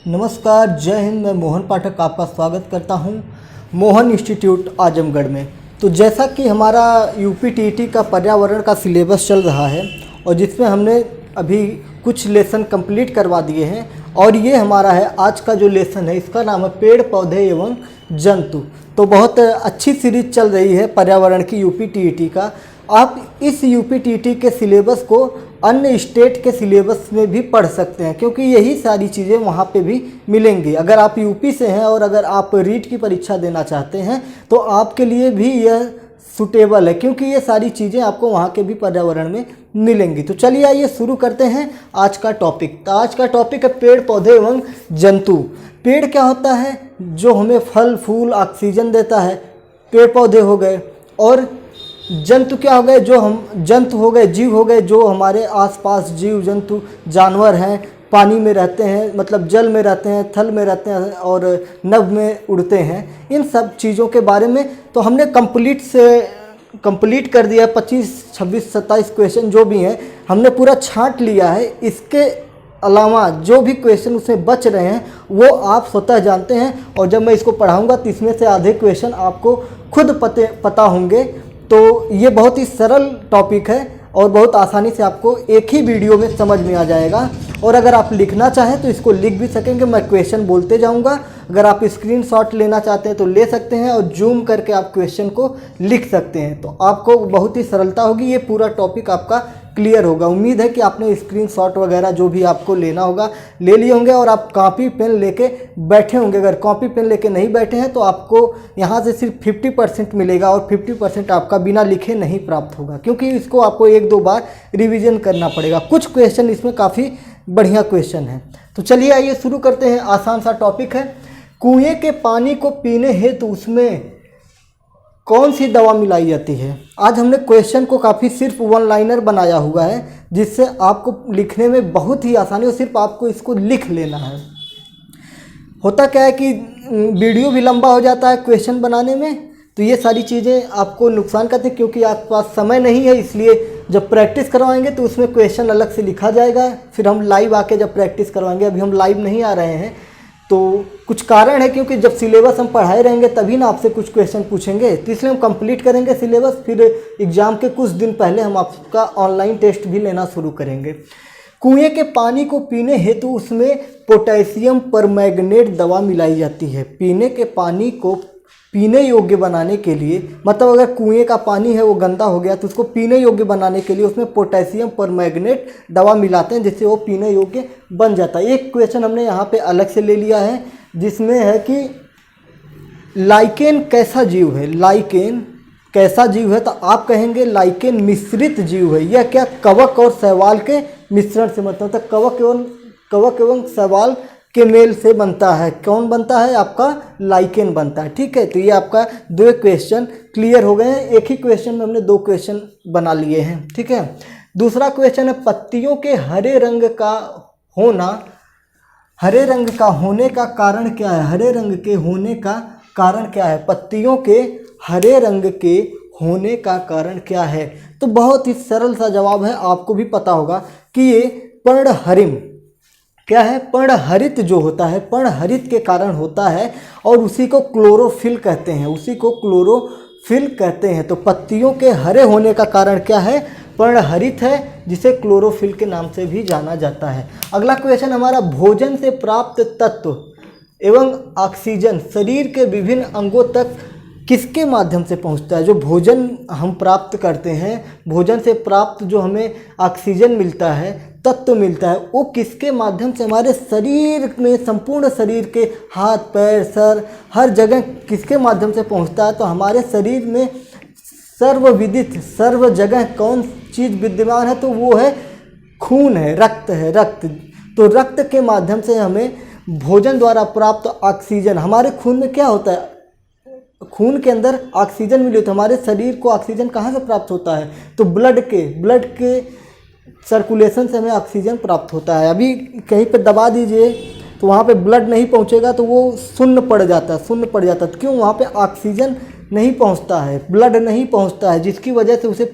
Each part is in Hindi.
नमस्कार, जय हिंद। मैं मोहन पाठक आपका स्वागत करता हूं मोहन इंस्टीट्यूट आजमगढ़ में। तो जैसा कि हमारा यूपीटीईटी का पर्यावरण का सिलेबस चल रहा है और जिसमें हमने अभी कुछ लेसन कंप्लीट करवा दिए हैं और ये हमारा है आज का जो लेसन है, इसका नाम है पेड़ पौधे एवं जंतु। तो बहुत अच्छी सीरीज चल रही है पर्यावरण की यूपीटीईटी का। आप इस यूपीटीईटी के सिलेबस को अन्य स्टेट के सिलेबस में भी पढ़ सकते हैं, क्योंकि यही सारी चीज़ें वहाँ पे भी मिलेंगी। अगर आप यूपी से हैं और अगर आप रीट की परीक्षा देना चाहते हैं तो आपके लिए भी यह सूटेबल है, क्योंकि ये सारी चीज़ें आपको वहाँ के भी पर्यावरण में मिलेंगी। तो चलिए आइए शुरू करते हैं आज का टॉपिक। तो आज का टॉपिक है पेड़ पौधे एवं जंतु। पेड़ क्या होता है? जो हमें फल फूल ऑक्सीजन देता है, पेड़ पौधे हो गए। और जंतु क्या हो गए? जो हम जंतु हो गए, जीव हो गए, जो हमारे आसपास जीव जंतु जानवर हैं, पानी में रहते हैं, मतलब जल में रहते हैं, थल में रहते हैं और नभ में उड़ते हैं। इन सब चीज़ों के बारे में तो हमने कंप्लीट कर दिया। 25, 26, 27 क्वेश्चन जो भी हैं हमने पूरा छांट लिया है। इसके अलावा जो भी क्वेश्चन उसमें बच रहे हैं वो आप स्वतः जानते हैं, और जब मैं इसको पढ़ाऊँगा तो इसमें से आधे क्वेश्चन आपको खुद पता होंगे। तो ये बहुत ही सरल टॉपिक है और बहुत आसानी से आपको एक ही वीडियो में समझ में आ जाएगा। और अगर आप लिखना चाहें तो इसको लिख भी सकेंगे, मैं क्वेश्चन बोलते जाऊंगा। अगर आप स्क्रीनशॉट लेना चाहते हैं तो ले सकते हैं और जूम करके आप क्वेश्चन को लिख सकते हैं, तो आपको बहुत ही सरलता होगी। ये पूरा टॉपिक आपका क्लियर होगा। उम्मीद है कि आपने स्क्रीनशॉट वगैरह जो भी आपको लेना होगा ले लिए होंगे और आप कॉपी पेन लेके बैठे होंगे। अगर कॉपी पेन लेके नहीं बैठे हैं तो आपको यहाँ से सिर्फ 50% मिलेगा और 50% आपका बिना लिखे नहीं प्राप्त होगा, क्योंकि इसको आपको 1-2 बार रिवीजन करना पड़ेगा। कुछ क्वेश्चन इसमें काफ़ी बढ़िया क्वेश्चन है। तो चलिए आइए शुरू करते हैं। आसान सा टॉपिक है। कुएं के पानी को पीने हेतु उसमें कौन सी दवा मिलाई जाती है? आज हमने क्वेश्चन को काफ़ी सिर्फ वन लाइनर बनाया हुआ है, जिससे आपको लिखने में बहुत ही आसानी हो। सिर्फ आपको इसको लिख लेना है। होता क्या है कि वीडियो भी लंबा हो जाता है क्वेश्चन बनाने में, तो ये सारी चीज़ें आपको नुकसान करती हैं, क्योंकि आपके पास समय नहीं है। इसलिए जब प्रैक्टिस करवाएंगे तो उसमें क्वेश्चन अलग से लिखा जाएगा, फिर हम लाइव आके जब प्रैक्टिस करवाएंगे। अभी हम लाइव नहीं आ रहे हैं, तो कुछ कारण है, क्योंकि जब सिलेबस हम पढ़ाए रहेंगे तभी ना आपसे कुछ क्वेश्चन पूछेंगे। तो इसलिए हम कंप्लीट करेंगे सिलेबस, फिर एग्ज़ाम के कुछ दिन पहले हम आपका ऑनलाइन टेस्ट भी लेना शुरू करेंगे। कुएं के पानी को पीने हेतु उसमें पोटेशियम परमैंगनेट दवा मिलाई जाती है। पीने के पानी को पीने योग्य बनाने के लिए, मतलब अगर कुएं का पानी है वो गंदा हो गया तो उसको पीने योग्य बनाने के लिए उसमें पोटेशियम परमैंगनेट दवा मिलाते हैं, जिससे वो पीने योग्य बन जाता है। एक क्वेश्चन हमने यहाँ पे अलग से ले लिया है, जिसमें है कि लाइकेन कैसा जीव है? लाइकेन कैसा जीव है? तो आप कहेंगे लाइकेन मिश्रित जीव है। यह क्या कवक और शैवाल के मिश्रण से बनता है? तो कवक एवं शैवाल के मेल से बनता है। कौन बनता है? आपका लाइकेन बनता है। ठीक है, तो ये आपका 2 क्वेश्चन क्लियर हो गए हैं। एक ही क्वेश्चन में हमने 2 क्वेश्चन बना लिए हैं। ठीक है, दूसरा क्वेश्चन है पत्तियों के हरे रंग का होना, हरे रंग का होने का कारण क्या है? हरे रंग के होने का कारण क्या है? पत्तियों के हरे रंग के होने का कारण क्या है? तो बहुत ही सरल सा जवाब है, आपको भी पता होगा कि ये पर्णहरित क्या है? पर्णहरित जो होता है, पर्णहरित के कारण होता है और उसी को क्लोरोफिल कहते हैं। उसी को क्लोरोफिल कहते हैं। तो पत्तियों के हरे होने का कारण क्या है? पर्णहरित है, जिसे क्लोरोफिल के नाम से भी जाना जाता है। अगला क्वेश्चन हमारा, भोजन से प्राप्त तत्व एवं ऑक्सीजन शरीर के विभिन्न अंगों तक किसके माध्यम से पहुंचता है? जो भोजन हम प्राप्त करते हैं, भोजन से प्राप्त जो हमें ऑक्सीजन मिलता है, तत्व मिलता है, वो किसके माध्यम से हमारे शरीर में, संपूर्ण शरीर के हाथ पैर सर हर जगह किसके माध्यम से पहुंचता है? तो हमारे शरीर में सर्वविदित सर्व जगह कौन चीज़ विद्यमान है? तो वो है खून है, रक्त है, रक्त। तो रक्त के माध्यम से हमें भोजन द्वारा प्राप्त ऑक्सीजन, हमारे खून में क्या होता है? खून के अंदर ऑक्सीजन मिली, तो हमारे शरीर को ऑक्सीजन कहाँ से प्राप्त होता है? तो ब्लड के सर्कुलेशन से हमें ऑक्सीजन प्राप्त होता है। अभी कहीं पे दबा दीजिए तो वहाँ पे ब्लड नहीं पहुँचेगा, तो वो शून्य पड़ जाता है। क्यों? वहाँ पे ऑक्सीजन नहीं पहुँचता है, ब्लड नहीं पहुँचता है, जिसकी वजह से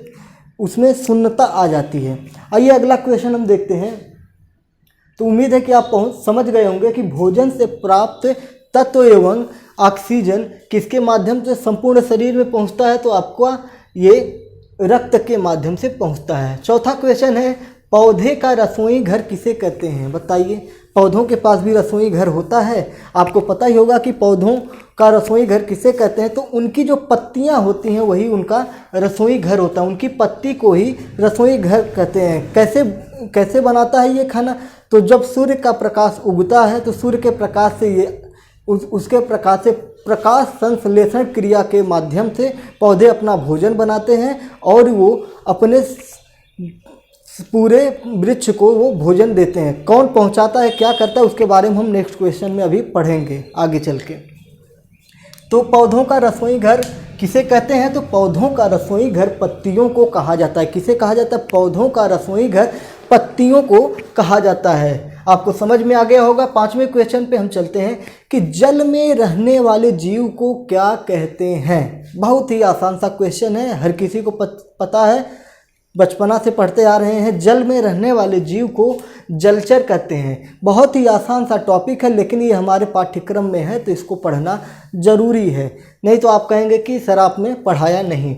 उसमें शून्यता आ जाती है। आइए अगला क्वेश्चन हम देखते हैं। तो उम्मीद है कि आप समझ गए होंगे कि भोजन से प्राप्त तत्व एवं ऑक्सीजन किसके माध्यम से संपूर्ण शरीर में पहुंचता है, तो आपका ये रक्त के माध्यम से पहुंचता है। चौथा क्वेश्चन है, पौधे का रसोई घर किसे कहते हैं? बताइए। पौधों के पास भी रसोई घर होता है, आपको पता ही होगा कि पौधों का रसोई घर किसे कहते हैं। तो उनकी जो पत्तियां होती हैं वही उनका रसोई घर होता है, उनकी पत्ती को ही रसोई घर कहते हैं। कैसे बनाता है ये खाना? तो जब सूर्य का प्रकाश उगता है तो सूर्य के प्रकाश से ये उसके प्रकाश से प्रकाश संश्लेषण क्रिया के माध्यम से पौधे अपना भोजन बनाते हैं और वो अपने पूरे वृक्ष को वो भोजन देते हैं। कौन पहुंचाता है, क्या करता है, उसके बारे में हम नेक्स्ट क्वेश्चन में अभी पढ़ेंगे आगे चल के। तो पौधों का रसोई घर किसे कहते हैं? तो पौधों का रसोई घर पत्तियों को कहा जाता है। किसे कहा जाता है? पौधों का रसोई घर पत्तियों को कहा जाता है। आपको समझ में आ गया होगा। पांचवें क्वेश्चन पे हम चलते हैं कि जल में रहने वाले जीव को क्या कहते हैं? बहुत ही आसान सा क्वेश्चन है, हर किसी को पता है, बचपना से पढ़ते आ रहे हैं। जल में रहने वाले जीव को जलचर कहते हैं। बहुत ही आसान सा टॉपिक है, लेकिन ये हमारे पाठ्यक्रम में है तो इसको पढ़ना ज़रूरी है, नहीं तो आप कहेंगे कि सर आपने पढ़ाया नहीं।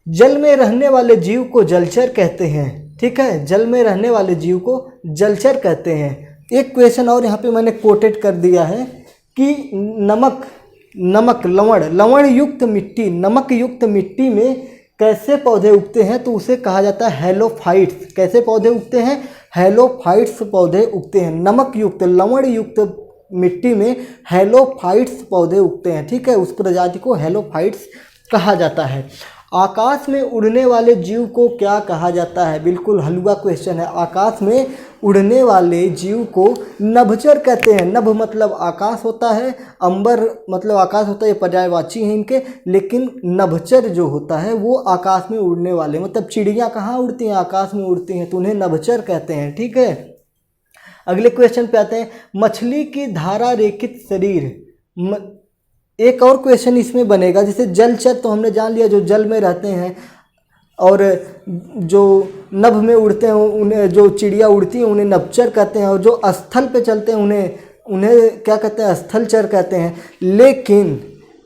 जल में रहने वाले जीव को जलचर कहते हैं, ठीक है, जल में रहने वाले जीव को जलचर कहते हैं। एक क्वेश्चन और यहाँ पे मैंने कोटेड कर दिया है कि लवण युक्त मिट्टी, नमक युक्त मिट्टी में कैसे पौधे उगते हैं? तो उसे कहा जाता है हेलोफाइट्स। कैसे पौधे उगते हैं? हेलोफाइट्स पौधे उगते हैं। नमक युक्त, लवण युक्त मिट्टी में हेलोफाइट्स पौधे उगते हैं, ठीक है, उस प्रजाति को हेलोफाइट्स कहा जाता है। आकाश में उड़ने वाले जीव को क्या कहा जाता है? बिल्कुल हलवा क्वेश्चन है। आकाश में उड़ने वाले जीव को नभचर कहते हैं। नभ मतलब आकाश होता है, अंबर मतलब आकाश होता है, ये पर्यायवाची हैं इनके, लेकिन नभचर जो होता है वो आकाश में उड़ने वाले, मतलब चिड़ियाँ कहाँ उड़ती हैं? आकाश में उड़ती हैं, तो उन्हें नभचर कहते हैं, ठीक है। अगले क्वेश्चन पे आते हैं, मछली की धारा रेखित शरीर। एक और क्वेश्चन इसमें बनेगा, जैसे जलचर तो हमने जान लिया, जो जल में रहते हैं, और जो नभ में उड़ते हैं उन्हें, जो चिड़िया उड़ती हैं उन्हें नभचर कहते हैं, और जो स्थल पे चलते हैं उन्हें क्या कहते हैं? स्थलचर कहते हैं।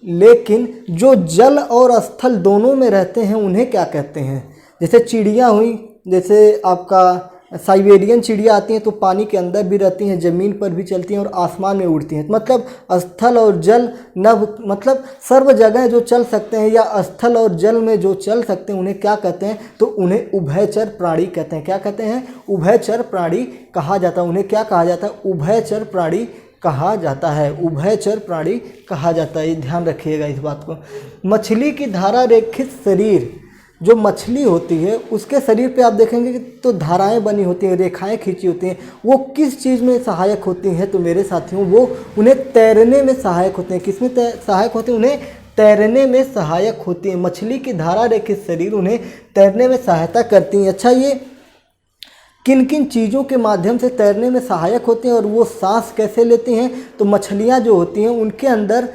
लेकिन जो जल और स्थल दोनों में रहते हैं उन्हें क्या कहते हैं? जैसे चिड़िया हुई, जैसे आपका साइबेरियन चिड़िया आती हैं तो पानी के अंदर भी रहती हैं, ज़मीन पर भी चलती हैं और आसमान में उड़ती हैं। मतलब स्थल और जल, नभ मतलब सर्व जगह जो चल सकते हैं या स्थल और जल में जो चल सकते हैं उन्हें क्या कहते हैं? तो उन्हें उभयचर प्राणी कहते हैं। क्या कहते हैं? उभयचर प्राणी कहा जाता है। उन्हें क्या कहा जाता है? उभयचर प्राणी कहा जाता है। उभयचर प्राणी कहा जाता है, ये ध्यान रखिएगा इस बात को। मछली की धारा रेखित शरीर, जो मछली होती है उसके शरीर पे आप देखेंगे कि तो धाराएं बनी होती हैं, रेखाएं खींची होती हैं। वो किस चीज़ में सहायक होती हैं? तो मेरे साथियों वो उन्हें तैरने में सहायक होते हैं। किसमें सहायक होते हैं? उन्हें तैरने में सहायक होती हैं। मछली की धारा रेखित शरीर उन्हें तैरने में सहायता करती हैं। अच्छा, ये किन किन चीज़ों के माध्यम से तैरने में सहायक होती हैं और वो सांस कैसे लेती हैं? तो मछलियाँ जो होती हैं उनके अंदर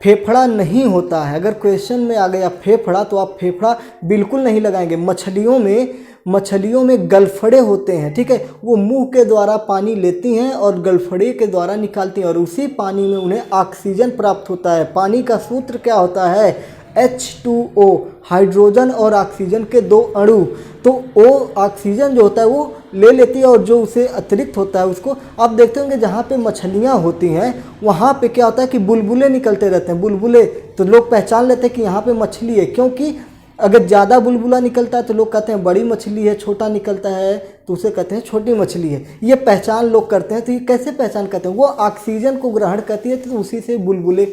फेफड़ा नहीं होता है। अगर क्वेश्चन में आ गया फेफड़ा तो आप फेफड़ा बिल्कुल नहीं लगाएंगे। मछलियों में गलफड़े होते हैं, ठीक है, वो मुंह के द्वारा पानी लेती हैं और गलफड़े के द्वारा निकालती हैं और उसी पानी में उन्हें ऑक्सीजन प्राप्त होता है। पानी का सूत्र क्या होता है? H2O, हाइड्रोजन और ऑक्सीजन के दो अणु। तो ओ ऑक्सीजन जो होता है वो ले लेती है और जो उसे अतिरिक्त होता है उसको आप देखते होंगे जहाँ पे मछलियाँ होती हैं वहाँ पे क्या होता है कि बुलबुले निकलते रहते हैं। बुलबुले तो लोग पहचान लेते हैं कि यहाँ पे मछली है, क्योंकि अगर ज़्यादा बुलबुला निकलता है तो लोग कहते हैं बड़ी मछली है, छोटा निकलता है तो उसे कहते हैं छोटी मछली है। ये पहचान लोग करते हैं। तो ये कैसे पहचान करते हैं? वो ऑक्सीजन को ग्रहण करती है तो उसी से बुलबुले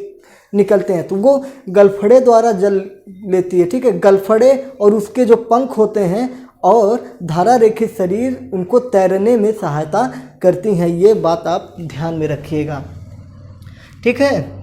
निकलते हैं, तो वो गलफड़े द्वारा जल लेती है, ठीक है। गलफड़े और उसके जो पंख होते हैं और धारा रेखित शरीर उनको तैरने में सहायता करती हैं। ये बात आप ध्यान में रखिएगा, ठीक है।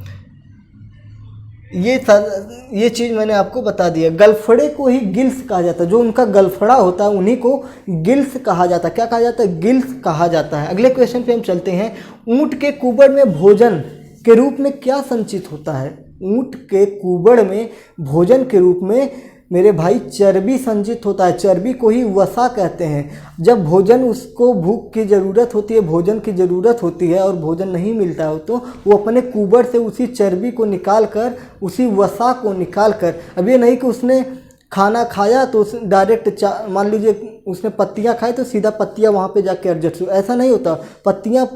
ये चीज़ मैंने आपको बता दिया। गलफड़े को ही गिल्स कहा जाता है। जो उनका गलफड़ा होता है उन्हीं को गिल्स कहा जाता है। क्या कहा जाता है? गिल्स कहा जाता है। अगले क्वेश्चन पे हम चलते हैं। ऊँट के कुबड़ में भोजन के रूप में क्या संचित होता है? ऊँट के कुबड़ में भोजन के रूप में मेरे भाई चर्बी संचित होता है, चर्बी को ही वसा कहते हैं। जब भोजन उसको भूख की ज़रूरत होती है, भोजन की ज़रूरत होती है और भोजन नहीं मिलता हो तो वो अपने कुबर से उसी चर्बी को निकाल कर, उसी वसा को निकाल कर, अब ये नहीं कि उसने खाना खाया तो उस डायरेक्ट मान लीजिए उसने पत्तियाँ खाई तो सीधा पत्तियाँ वहाँ पे जाके एडजस्ट हो, ऐसा नहीं होता। पत्तियाँ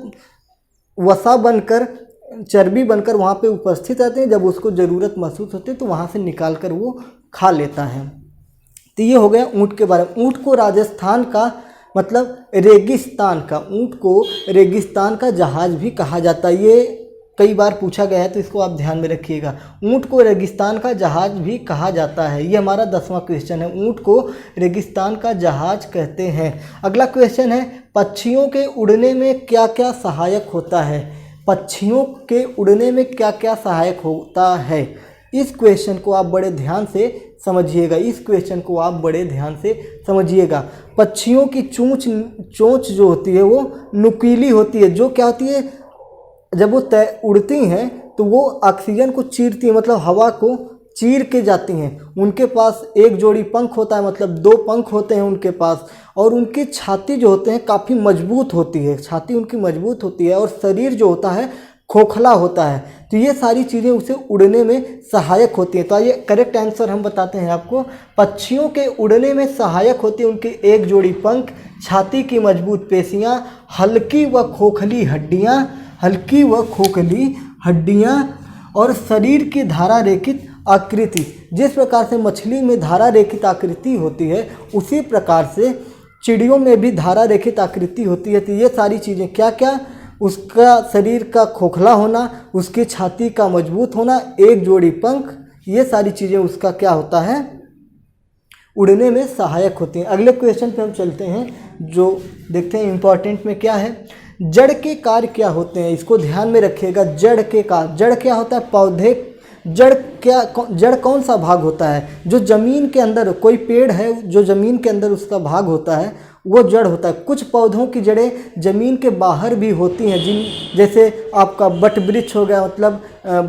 वसा बनकर, चर्बी बनकर वहाँ पे उपस्थित रहते हैं, जब उसको ज़रूरत महसूस होती है तो वहाँ से निकाल कर वो खा लेता है। तो ये हो गया ऊँट के बारे में। ऊँट को राजस्थान का मतलब रेगिस्तान का, ऊँट को रेगिस्तान का जहाज भी कहा जाता है। ये कई बार पूछा गया है तो इसको आप ध्यान में रखिएगा। ऊँट को रेगिस्तान का जहाज भी कहा जाता है। ये हमारा 10वां क्वेश्चन है, ऊँट को रेगिस्तान का जहाज कहते हैं। अगला क्वेश्चन है, पक्षियों के उड़ने में क्या क्या सहायक होता है? पक्षियों के उड़ने में क्या क्या सहायक होता है? इस क्वेश्चन को आप बड़े ध्यान से समझिएगा, इस क्वेश्चन को आप बड़े ध्यान से समझिएगा। पक्षियों की चोंच जो होती है वो नुकीली होती है, जो क्या होती है, जब वो उड़ती हैं तो वो ऑक्सीजन को चीरती हैं, मतलब हवा को चीर के जाती हैं। उनके पास एक जोड़ी पंख होता है, मतलब 2 पंख होते हैं उनके पास, और उनकी छाती जो होते हैं काफ़ी मजबूत होती है, छाती उनकी मजबूत होती है, और शरीर जो होता है खोखला होता है। तो ये सारी चीज़ें उसे उड़ने में सहायक होती हैं। तो ये करेक्ट आंसर हम बताते हैं आपको, पक्षियों के उड़ने में सहायक होती है उनके एक जोड़ी पंख, छाती की मजबूत पेशियाँ, हल्की व खोखली हड्डियाँ और शरीर की धारा रेखित आकृति। जिस प्रकार से मछली में धारा रेखित आकृति होती है उसी प्रकार से चिड़ियों में भी धारा रेखित आकृति होती है। तो ये सारी चीज़ें क्या क्या, उसका शरीर का खोखला होना, उसकी छाती का मजबूत होना, एक जोड़ी पंख, ये सारी चीज़ें उसका क्या होता है, उड़ने में सहायक होती हैं। अगले क्वेश्चन पे हम चलते हैं, जो देखते हैं इम्पॉर्टेंट में क्या है। जड़ के कार्य क्या होते हैं? इसको ध्यान में रखिएगा। जड़ के कार्य, जड़ क्या होता है? पौधे, जड़ कौन सा भाग होता है? जो ज़मीन के अंदर, कोई पेड़ है जो ज़मीन के अंदर उसका भाग होता है वो जड़ होता है। कुछ पौधों की जड़ें ज़मीन के बाहर भी होती हैं, जैसे आपका बट वृक्ष हो गया, मतलब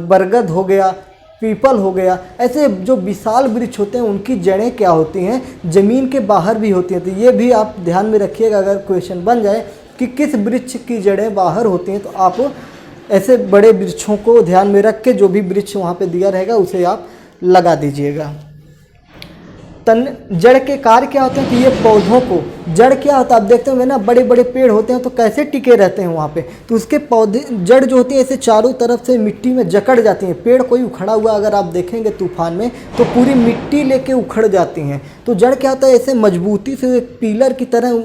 बरगद हो गया, पीपल हो गया, ऐसे जो विशाल वृक्ष होते हैं उनकी जड़ें क्या होती हैं, ज़मीन के बाहर भी होती हैं। तो ये भी आप ध्यान में रखिएगा, अगर क्वेश्चन बन जाए कि किस वृक्ष की जड़ें बाहर होती हैं तो आप ऐसे बड़े वृक्षों को ध्यान में रख के जो भी वृक्ष वहाँ पे दिया रहेगा उसे आप लगा दीजिएगा। जड़ के कार्य क्या होते हैं कि ये पौधों को, जड़ क्या होता है आप देखते होंगे ना, बड़े बड़े पेड़ होते हैं तो कैसे टिके रहते हैं वहाँ पे, तो उसके पौधे, जड़ जो होती है ऐसे चारों तरफ से मिट्टी में जकड़ जाती हैं। पेड़ कोई उखड़ा हुआ अगर आप देखेंगे तूफान में तो पूरी मिट्टी लेके उखड़ जाती हैं। तो जड़ क्या होता है, ऐसे मजबूती से एक पिलर की तरह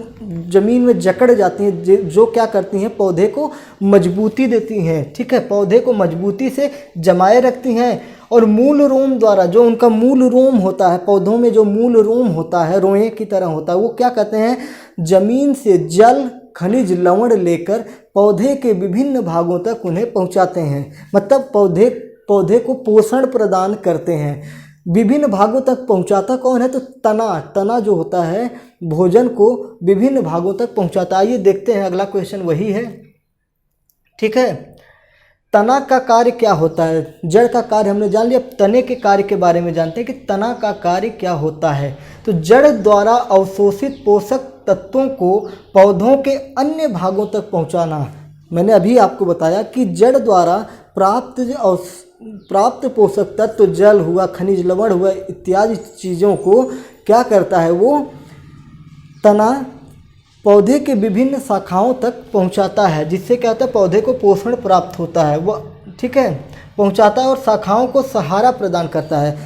ज़मीन में जकड़ जाती हैं, जो क्या करती हैं, पौधे को मजबूती देती हैं। ठीक है, पौधे को मजबूती से जमाए रखती हैं। और मूल रोम द्वारा, जो उनका मूल रोम होता है, पौधों में जो मूल रोम होता है, रोए की तरह होता है, वो क्या कहते हैं, जमीन से जल, खनिज, लवण लेकर पौधे के विभिन्न भागों तक उन्हें पहुंचाते हैं। मतलब पौधे को पोषण प्रदान करते हैं। विभिन्न भागों तक पहुंचाता कौन है, तो तना जो होता है भोजन को विभिन्न भागों तक पहुंचाता है। आइए देखते हैं, अगला क्वेश्चन वही है। ठीक है, तना का कार्य क्या होता है? जड़ का कार्य हमने जान लिया, तने के कार्य के बारे में जानते हैं कि तना का कार्य क्या होता है। तो जड़ द्वारा अवशोषित पोषक तत्वों को पौधों के अन्य भागों तक पहुंचाना। मैंने अभी आपको बताया कि जड़ द्वारा प्राप्त पोषक तत्व, जल हुआ, खनिज लवण हुआ, इत्यादि चीज़ों को क्या करता है, वो तना पौधे के विभिन्न शाखाओं तक पहुंचाता है, जिससे क्या होता है, पौधे को पोषण प्राप्त होता है। वो ठीक है पहुंचाता है और शाखाओं को सहारा प्रदान करता है।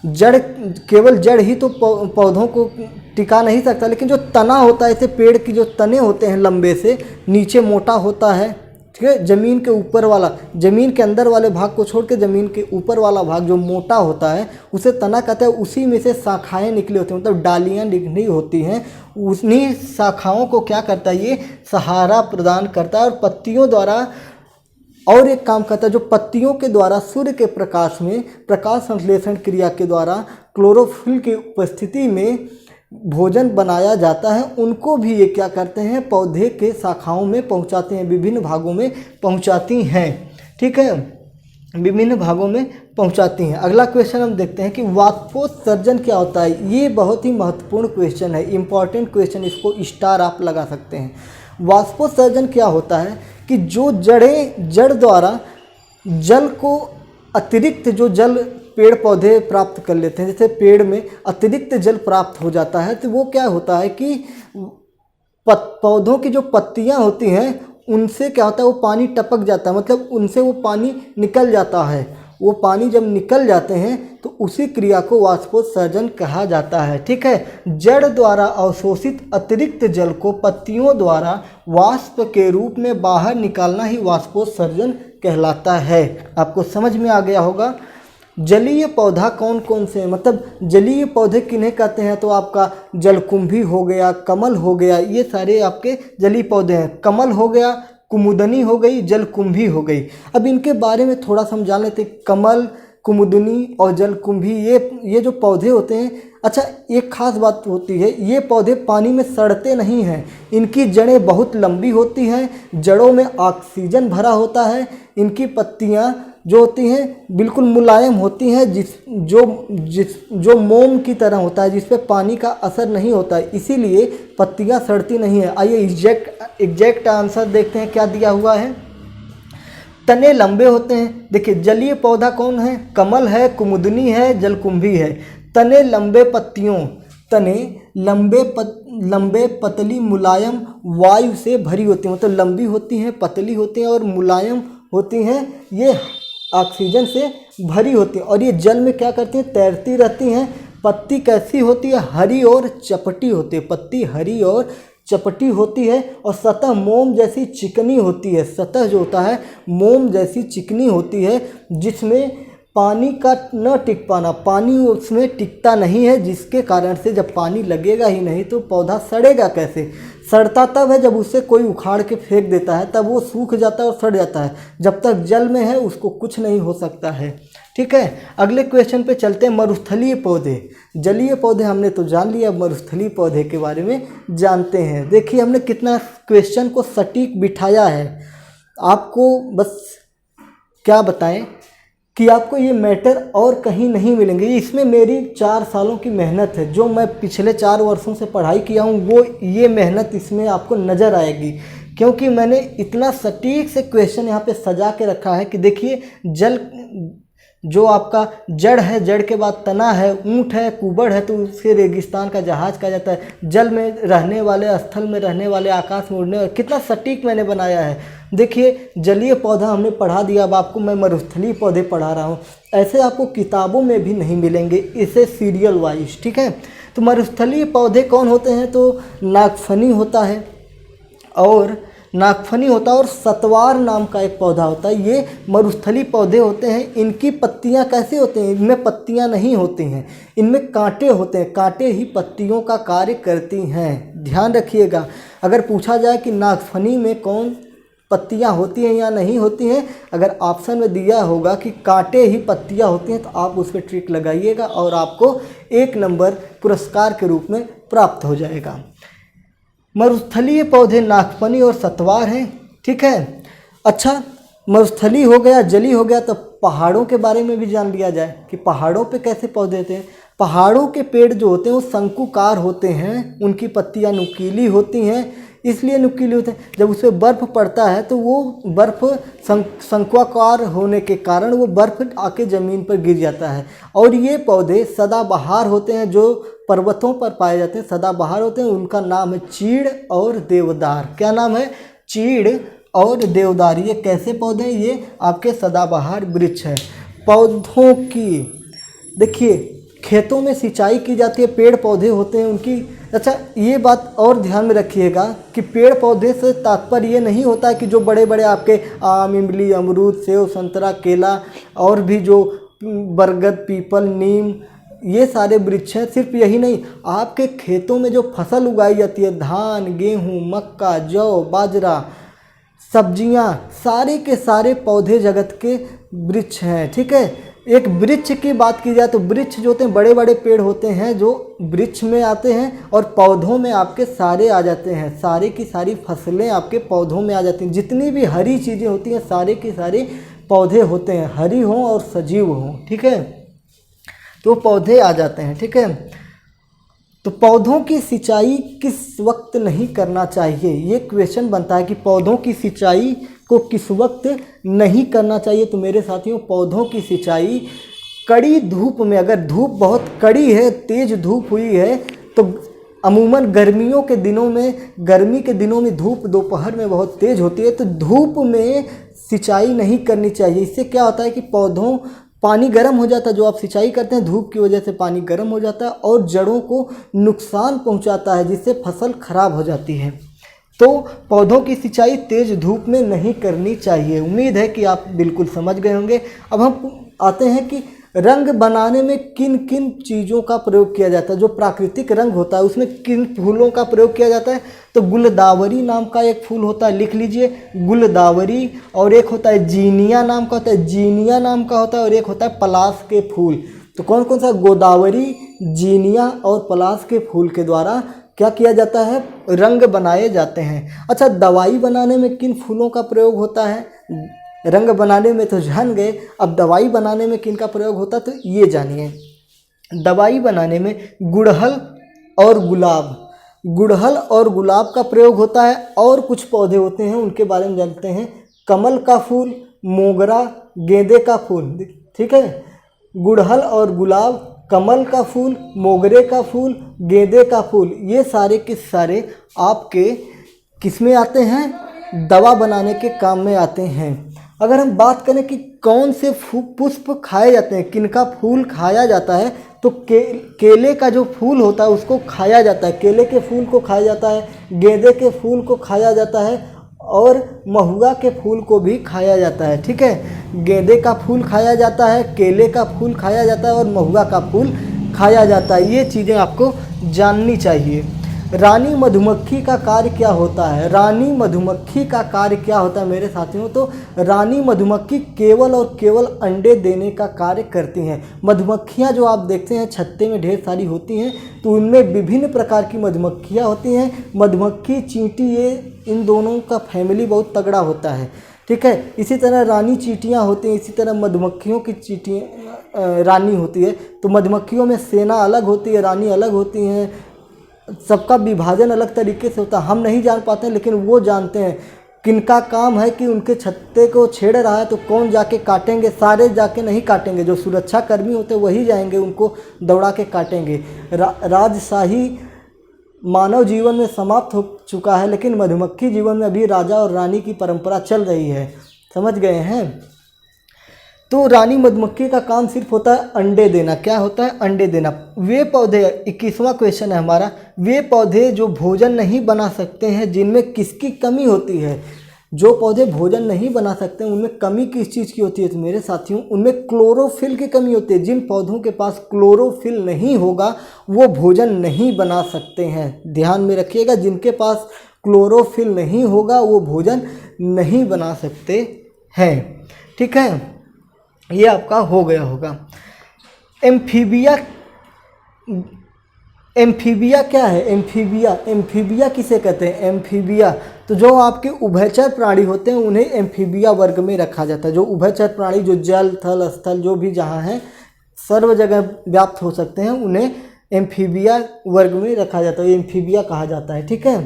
जड़, केवल जड़ ही तो पौधों को टिका नहीं सकता, लेकिन जो तना होता है, ऐसे पेड़ की जो तने होते हैं लंबे से, नीचे मोटा होता है, ठीक है, ज़मीन के ऊपर वाला, ज़मीन के अंदर वाले भाग को छोड़ के ज़मीन के ऊपर वाला भाग जो मोटा होता है उसे तना कहते हैं। उसी में से शाखाएं निकली होती हैं, मतलब डालियाँ निकली होती हैं। उन्हीं शाखाओं को क्या करता है, ये सहारा प्रदान करता है। और पत्तियों द्वारा और एक काम करता है, जो पत्तियों के द्वारा सूर्य के प्रकाश में प्रकाश संश्लेषण क्रिया के द्वारा क्लोरोफिल की उपस्थिति में भोजन बनाया जाता है, उनको भी ये क्या करते हैं, पौधे के शाखाओं में पहुंचाते हैं, विभिन्न भागों में पहुंचाती हैं। ठीक है, विभिन्न भागों में पहुंचाती हैं। अगला क्वेश्चन हम देखते हैं कि वाष्पोत्सर्जन क्या होता है। ये बहुत ही महत्वपूर्ण क्वेश्चन है, इंपॉर्टेंट क्वेश्चन, इसको स्टार आप लगा सकते हैं। वाष्पोत्सर्जन क्या होता है कि जो जड़ द्वारा जल को अतिरिक्त जो जल पेड़ पौधे प्राप्त कर लेते हैं, जैसे पेड़ में अतिरिक्त जल प्राप्त हो जाता है, तो वो क्या होता है कि पौधों की जो पत्तियां होती हैं उनसे क्या होता है, वो पानी टपक जाता है, मतलब उनसे वो पानी निकल जाता है। वो पानी जब निकल जाते हैं तो उसी क्रिया को वाष्पोत्सर्जन कहा जाता है। ठीक है, जड़ द्वारा अवशोषित अतिरिक्त जल को पत्तियों द्वारा वाष्प के रूप में बाहर निकालना ही वाष्पोत्सर्जन कहलाता है। आपको समझ में आ गया होगा। जलीय पौधा कौन कौन से हैं, मतलब जलीय पौधे किन्हें कहते हैं, तो आपका जलकुंभी हो गया, कमल हो गया, ये सारे आपके जलीय पौधे हैं। कमल हो गया, कुमुदनी हो गई, जलकुंभी हो गई। अब इनके बारे में थोड़ा समझा लेते। कमल, कुमुदनी और जलकुंभी ये जो पौधे होते हैं, अच्छा एक खास बात होती है, ये पौधे पानी में सड़ते नहीं हैं। इनकी जड़ें बहुत लंबी होती हैं, जड़ों में ऑक्सीजन भरा होता है। इनकी पत्तियां जो होती हैं बिल्कुल मुलायम होती हैं, जो मोम की तरह होता है, जिस पे पानी का असर नहीं होता है, इसीलिए पत्तियां सड़ती नहीं है। आइए एग्जैक्ट आंसर देखते हैं क्या दिया हुआ है। तने लंबे होते हैं। देखिए जलीय पौधा कौन है, कमल है, कुमुदनी है, जलकुंभी है। तने लंबे, पत्तियों तने लंबे पतली मुलायम वायु से भरी होती हैं, मतलब लंबी होती हैं, पतली होती हैं और मुलायम होती हैं। ये ऑक्सीजन से भरी होती हैं और ये जल में क्या करती हैं, तैरती रहती हैं। पत्ती कैसी होती है, हरी और चपटी होती है। पत्ती हरी और चपटी होती है और सतह मोम जैसी चिकनी होती है। सतह जो होता है मोम जैसी चिकनी होती है, जिसमें पानी का न टिक पाना, पानी उसमें टिकता नहीं है, जिसके कारण से जब पानी लगेगा ही नहीं तो पौधा सड़ेगा कैसे। सड़ता तब है जब उसे कोई उखाड़ के फेंक देता है, तब वो सूख जाता है और सड़ जाता है। जब तक जल में है उसको कुछ नहीं हो सकता है। ठीक है, अगले क्वेश्चन पे चलते हैं। मरुस्थलीय पौधे। जलीय पौधे हमने तो जान लिया, मरुस्थलीय पौधे के बारे में जानते हैं। देखिए हमने कितना क्वेश्चन को सटीक बिठाया है। आपको बस क्या बताएं कि आपको ये मैटर और कहीं नहीं मिलेंगे। इसमें मेरी 4 सालों की मेहनत है, जो मैं पिछले 4 वर्षों से पढ़ाई किया हूँ, वो ये मेहनत इसमें आपको नज़र आएगी, क्योंकि मैंने इतना सटीक से क्वेश्चन यहाँ पे सजा के रखा है कि देखिए जल जो आपका जड़ है, जड़ के बाद तना है, ऊँट है, कुबड़ है, तो उसके रेगिस्तान का जहाज कहा जाता है। जल में रहने वाले, स्थल में रहने वाले, आकाश में उड़ने वाले, कितना सटीक मैंने बनाया है। देखिए जलीय पौधा हमने पढ़ा दिया, अब आपको मैं मरुस्थलीय पौधे पढ़ा रहा हूँ। ऐसे आपको किताबों में भी नहीं मिलेंगे, इसे सीरियल वाइज। ठीक है, तो मरुस्थलीय पौधे कौन होते हैं, तो नागफनी होता है और सतवार नाम का एक पौधा होता है। ये मरुस्थलीय पौधे होते हैं। इनकी पत्तियां कैसे होती हैं, इनमें पत्तियां नहीं होती हैं, इनमें कांटे होते हैं। कांटे ही पत्तियों का कार्य करती हैं, ध्यान रखिएगा। अगर पूछा जाए कि नागफनी में कौन पत्तियां होती हैं या नहीं होती हैं, अगर ऑप्शन में दिया होगा कि कांटे ही पत्तियां होती हैं, तो आप उस पर ट्रिक लगाइएगा और आपको 1 नंबर पुरस्कार के रूप में प्राप्त हो जाएगा। मरुस्थलीय पौधे नागफनी और सतवार हैं। ठीक है, अच्छा मरुस्थलीय हो गया, जली हो गया, तो पहाड़ों के बारे में भी जान लिया जाए कि पहाड़ों पे कैसे पौधे होते हैं। पहाड़ों के पेड़ जो होते हैं वो शंकुकार होते हैं, उनकी पत्तियां नुकीली होती हैं। इसलिए नुकीले होते हैं, जब उस पर बर्फ़ पड़ता है तो वो बर्फ़ शंक्वाकार होने के कारण वो बर्फ़ आके ज़मीन पर गिर जाता है। और ये पौधे सदाबहार होते हैं, जो पर्वतों पर पाए जाते हैं, सदाबहार होते हैं। उनका नाम है चीड़ और देवदार। क्या नाम है, चीड़ और देवदार। ये कैसे पौधे हैं, ये आपके सदाबहार वृक्ष हैं। पौधों की देखिए खेतों में सिंचाई की जाती है, पेड़ पौधे होते हैं उनकी। अच्छा ये बात और ध्यान में रखिएगा कि पेड़ पौधे से तात्पर्य ये नहीं होता है कि जो बड़े बड़े आपके आम, इमली, अमरूद, सेव, संतरा, केला और भी जो बरगद, पीपल, नीम, ये सारे वृक्ष हैं। सिर्फ यही नहीं, आपके खेतों में जो फसल उगाई जाती है, धान, गेहूँ, मक्का, जौ, बाजरा, सब्जियां, सारे के सारे पौधे जगत के वृक्ष हैं। ठीक है, एक वृक्ष की बात की जाए तो वृक्ष जो होते हैं बड़े बड़े पेड़ होते हैं, जो वृक्ष में आते हैं, और पौधों में आपके सारे आ जाते हैं। सारी की सारी फसलें आपके पौधों में आ जाती हैं। जितनी भी हरी चीज़ें होती हैं सारे की सारी पौधे होते हैं, हरी हों और सजीव हों, ठीक है, तो पौधे आ जाते हैं, ठीक है। तो पौधों की सिंचाई किस वक्त नहीं करना चाहिए, ये क्वेश्चन बनता है कि पौधों की सिंचाई को किस वक्त नहीं करना चाहिए। तो मेरे साथियों, पौधों की सिंचाई कड़ी धूप में, अगर धूप बहुत कड़ी है, तेज़ धूप हुई है, तो अमूमन गर्मियों के दिनों में, गर्मी के दिनों में धूप दोपहर में बहुत तेज़ होती है, तो धूप में सिंचाई नहीं करनी चाहिए। इससे क्या होता है कि पौधों, पानी गर्म हो जाता है, जो आप सिंचाई करते हैं धूप की वजह से पानी गर्म हो जाता है और जड़ों को नुकसान पहुंचाता है, जिससे फसल खराब हो जाती है। तो पौधों की सिंचाई तेज़ धूप में नहीं करनी चाहिए। उम्मीद है कि आप बिल्कुल समझ गए होंगे। अब हम आते हैं कि रंग बनाने में किन किन चीज़ों का प्रयोग किया जाता है। जो प्राकृतिक रंग होता है उसमें किन फूलों का प्रयोग किया जाता है, तो गुलदावरी नाम का एक फूल होता है, लिख लीजिए गुलदावरी। और एक होता है जीनिया नाम का होता है, जीनिया नाम का होता है, और एक होता है पलाश के फूल। तो कौन कौन सा, गोदावरी, जीनिया और पलाश के फूल के द्वारा क्या किया जाता है, रंग बनाए जाते हैं। अच्छा, दवाई बनाने में किन फूलों का प्रयोग होता है, रंग बनाने में तो जान गए, अब दवाई बनाने में किन का प्रयोग होता है, तो ये जानिए। दवाई बनाने में गुड़हल और गुलाब, गुड़हल और गुलाब का प्रयोग होता है। और कुछ पौधे होते हैं उनके बारे में जानते हैं, कमल का फूल, मोगरा, गेंदे का फूल, ठीक है। गुड़हल और गुलाब, कमल का फूल, मोगरे का फूल, गेंदे का फूल, ये सारे के सारे आपके किस में आते हैं, दवा बनाने के काम में आते हैं। अगर हम बात करें कि कौन से पुष्प खाए जाते हैं, किनका फूल खाया जाता है, तो केले का जो फूल होता है उसको खाया जाता है, केले के फूल को खाया जाता है, गेंदे के फूल को खाया जाता है और महुआ के फूल को भी खाया जाता है, ठीक है। गेंदे का फूल खाया जाता है, केले का फूल खाया जाता है और महुआ का फूल खाया जाता है। ये चीज़ें आपको जाननी चाहिए। रानी मधुमक्खी का कार्य क्या होता है, रानी मधुमक्खी का कार्य क्या होता है मेरे साथियों, तो रानी मधुमक्खी केवल और केवल अंडे देने का कार्य करती हैं। मधुमक्खियां जो आप देखते हैं छत्ते में ढेर सारी होती हैं, तो उनमें विभिन्न प्रकार की मधुमक्खियां होती हैं। मधुमक्खी, चींटी, ये इन दोनों का फैमिली बहुत तगड़ा होता है, ठीक है। इसी तरह रानी चींटियाँ होती हैं, इसी तरह मधुमक्खियों की चींटियाँ रानी होती है। तो मधुमक्खियों में सेना अलग होती है, रानी अलग होती हैं, सबका विभाजन अलग तरीके से होता है। हम नहीं जान पाते हैं, लेकिन वो जानते हैं। किनका काम है कि उनके छत्ते को छेड़ रहा है तो कौन जाके काटेंगे, सारे जाके नहीं काटेंगे, जो सुरक्षा कर्मी होते हैं वही जाएंगे उनको दौड़ा के काटेंगे। राजशाही मानव जीवन में समाप्त हो चुका है, लेकिन मधुमक्खी जीवन में अभी राजा और रानी की परंपरा चल रही है, समझ गए हैं। तो रानी मधुमक्खी का काम सिर्फ होता है अंडे देना। क्या होता है, अंडे देना। वे पौधे, 21वां क्वेश्चन है हमारा, वे पौधे जो भोजन नहीं बना सकते हैं, जिनमें किसकी कमी होती है। जो पौधे भोजन नहीं बना सकते हैं उनमें कमी किस चीज़ की होती है, तो मेरे साथियों उनमें क्लोरोफिल की कमी होती है। जिन पौधों के पास क्लोरोफिल नहीं होगा वो भोजन नहीं बना सकते हैं। ध्यान में रखिएगा, जिनके पास क्लोरोफिल नहीं होगा वो भोजन नहीं बना सकते हैं, ठीक है। ये आपका हो गया होगा। एम्फीबिया, एम्फीबिया क्या है, एम्फीबिया, एम्फीबिया किसे कहते हैं, एम्फीबिया। तो जो आपके उभयचर प्राणी होते हैं उन्हें एम्फीबिया वर्ग में रखा जाता है। जो उभयचर प्राणी, जो जल, थल, स्थल, जो भी जहाँ हैं, सर्व जगह व्याप्त हो सकते हैं, उन्हें एम्फीबिया वर्ग में रखा जाता है, एम्फीबिया कहा जाता है, ठीक है।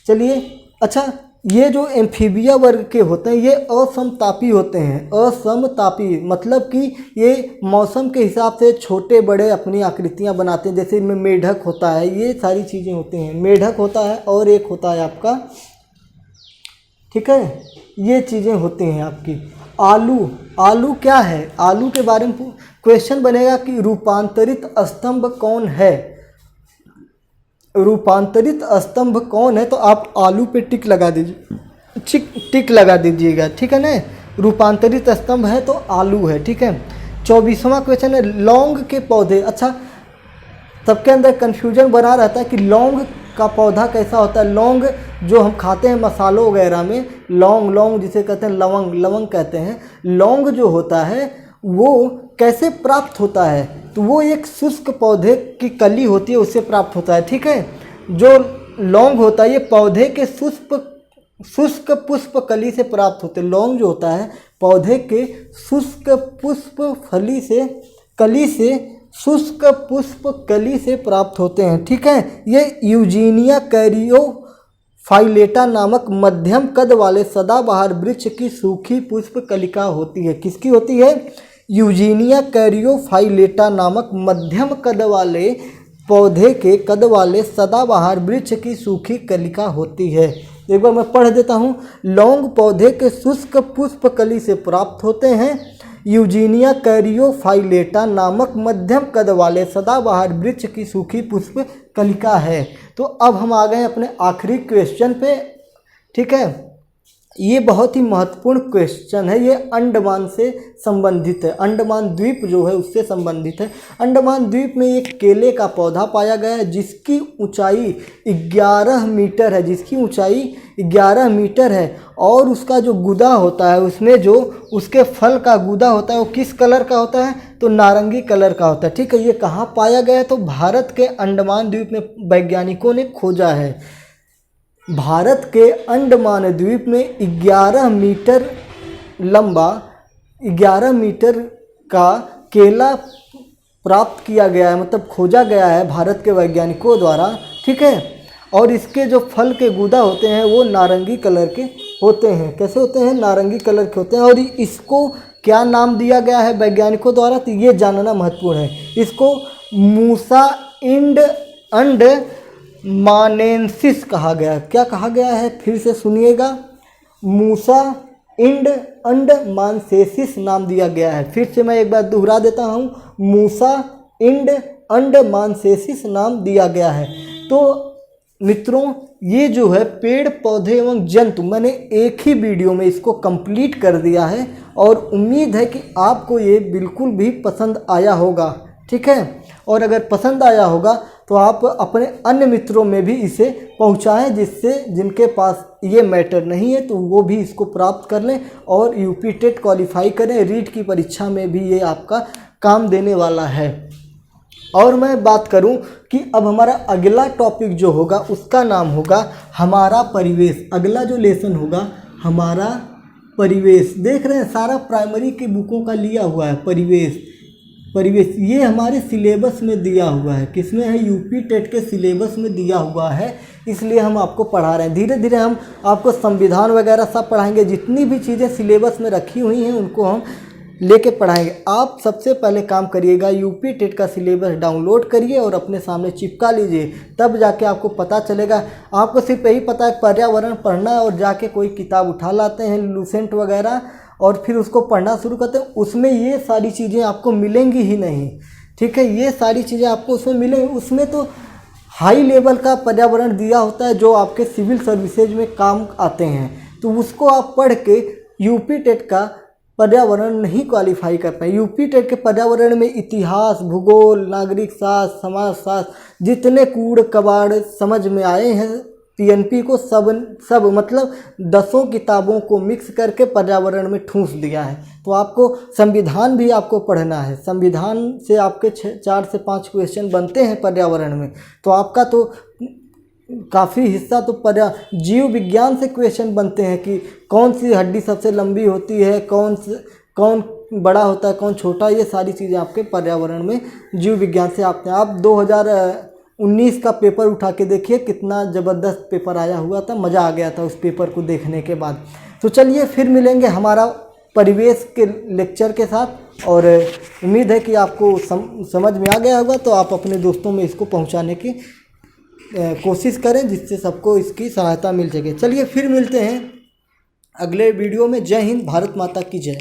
चलिए, अच्छा, ये जो एम्फीबिया वर्ग के होते हैं ये असमतापी होते हैं। असमतापी मतलब कि ये मौसम के हिसाब से छोटे बड़े अपनी आकृतियां बनाते हैं। जैसे इनमें मेढक होता है, ये सारी चीज़ें होती हैं। मेढक होता है और एक होता है आपका, ठीक है, ये चीज़ें होती हैं आपकी। आलू, आलू क्या है, आलू के बारे में क्वेश्चन बनेगा कि रूपांतरित स्तंभ कौन है, रूपांतरित स्तंभ कौन है, तो आप आलू पे टिक लगा दीजिए, टिक लगा दीजिएगा, ठीक है ना। रूपांतरित स्तंभ है तो आलू है, ठीक है। 24वां क्वेश्चन है लौंग के पौधे। अच्छा, सबके अंदर कन्फ्यूजन बना रहता है कि लौंग का पौधा कैसा होता है। लौंग जो हम खाते हैं मसालों वगैरह में, लौंग, लौंग जिसे कहते हैं लवंग, लवंग कहते हैं। लौंग जो होता है वो कैसे प्राप्त होता है, तो वो एक शुष्क पौधे की कली होती है, उससे प्राप्त होता है, ठीक है। जो लौंग होता है ये पौधे के शुष्क पुष्प कली से प्राप्त होते हैं। लौंग जो होता है पौधे के शुष्क पुष्प फली से कली से शुष्क पुष्प कली से प्राप्त होते हैं। ठीक है, ये यूजीनिया कैरियोफाइलेटा नामक मध्यम कद वाले सदाबहार वृक्ष की सूखी पुष्प कलिका होती है। किसकी होती है? यूजीनिया कैरियोफाइलेटा नामक मध्यम कद वाले पौधे के कद वाले सदाबहार वृक्ष की सूखी कलिका होती है। एक बार मैं पढ़ देता हूँ। लौंग पौधे के शुष्क पुष्प कली से प्राप्त होते हैं। यूजीनिया कैरियोफाइलेटा नामक मध्यम कद वाले सदाबहार वृक्ष की सूखी पुष्प कलिका है। तो अब हम आ गए अपने आखिरी क्वेश्चन पे। ठीक है, ये बहुत ही महत्वपूर्ण क्वेश्चन है। ये अंडमान से संबंधित है, अंडमान द्वीप जो है उससे संबंधित है। अंडमान द्वीप में एक केले का पौधा पाया गया है जिसकी ऊंचाई 11 मीटर है, जिसकी ऊंचाई 11 मीटर है। और उसका जो गुदा होता है, उसमें जो उसके फल का गुदा होता है वो किस कलर का होता है? तो नारंगी कलर का होता है। ठीक है, ये कहाँ पाया गया है? तो भारत के अंडमान द्वीप में वैज्ञानिकों ने खोजा है। भारत के अंडमान द्वीप में 11 मीटर लंबा 11 मीटर का केला प्राप्त किया गया है, मतलब खोजा गया है भारत के वैज्ञानिकों द्वारा। ठीक है, और इसके जो फल के गुदा होते हैं वो नारंगी कलर के होते हैं। कैसे होते हैं? नारंगी कलर के होते हैं। और इसको क्या नाम दिया गया है वैज्ञानिकों द्वारा? तो ये जानना महत्वपूर्ण है। इसको मूसा अंड मानेंसिस कहा गया। क्या कहा गया है? फिर से सुनिएगा। मूसा अंडमानसेसिस नाम दिया गया है। फिर से मैं एक बार दोहरा देता हूँ। मूसा अंडमानसेसिस नाम दिया गया है। तो मित्रों, ये जो है पेड़ पौधे एवं जंतु, मैंने एक ही वीडियो में इसको कंप्लीट कर दिया है और उम्मीद है कि आपको ये बिल्कुल भी पसंद आया होगा। ठीक है, और अगर पसंद आया होगा तो आप अपने अन्य मित्रों में भी इसे पहुंचाएं, जिससे जिनके पास ये मैटर नहीं है तो वो भी इसको प्राप्त कर लें और यूपी टेट क्वालिफाई करें। रीट की परीक्षा में भी ये आपका काम देने वाला है। और मैं बात करूं कि अब हमारा अगला टॉपिक जो होगा उसका नाम होगा हमारा परिवेश। अगला जो लेसन होगा हमारा परिवेश। देख रहे हैं सारा प्राइमरी की बुकों का लिया हुआ है। परिवेश ये हमारे सिलेबस में दिया हुआ है। किसमें है? यूपी टेट के सिलेबस में दिया हुआ है, इसलिए हम आपको पढ़ा रहे हैं। धीरे धीरे हम आपको संविधान वगैरह सब पढ़ाएंगे। जितनी भी चीज़ें सिलेबस में रखी हुई हैं उनको हम लेके पढ़ाएंगे। आप सबसे पहले काम करिएगा, यूपी टेट का सिलेबस डाउनलोड करिए और अपने सामने चिपका लीजिए, तब जाके आपको पता चलेगा। आपको सिर्फ यही पता है पर्यावरण पढ़ना है और जाके कोई किताब उठा लाते हैं लूसेंट वगैरह और फिर उसको पढ़ना शुरू करते हैं। उसमें ये सारी चीज़ें आपको मिलेंगी ही नहीं। ठीक है, ये सारी चीज़ें आपको उसमें मिलेंगी। उसमें तो हाई लेवल का पर्यावरण दिया होता है जो आपके सिविल सर्विसेज में काम आते हैं, तो उसको आप पढ़ के यूपी टेट का पर्यावरण नहीं क्वालिफाई कर पाए। यूपी टेट के पर्यावरण में इतिहास, भूगोल, नागरिक शास्त्र, समाजशास्त्र, जितने कूड़ कबाड़ समझ में आए हैं पीएनपी को सब मतलब 10 किताबों को मिक्स करके पर्यावरण में ठूंस दिया है। तो आपको संविधान भी आपको पढ़ना है। संविधान से आपके 4 से 5 क्वेश्चन बनते हैं पर्यावरण में। तो आपका तो काफ़ी हिस्सा तो जीव विज्ञान से क्वेश्चन बनते हैं कि कौन सी हड्डी सबसे लंबी होती है, कौन बड़ा होता है, कौन छोटा। ये सारी चीज़ें आपके पर्यावरण में जीव विज्ञान से आते हैं। आप 2019 का पेपर उठा के देखिए, कितना ज़बरदस्त पेपर आया हुआ था। मज़ा आ गया था उस पेपर को देखने के बाद। तो चलिए फिर मिलेंगे हमारा परिवेश के लेक्चर के साथ, और उम्मीद है कि आपको समझ में आ गया होगा। तो आप अपने दोस्तों में इसको पहुंचाने की कोशिश करें, जिससे सबको इसकी सहायता मिल सके। चलिए फिर मिलते हैं अगले वीडियो में। जय हिंद, भारत माता की जय।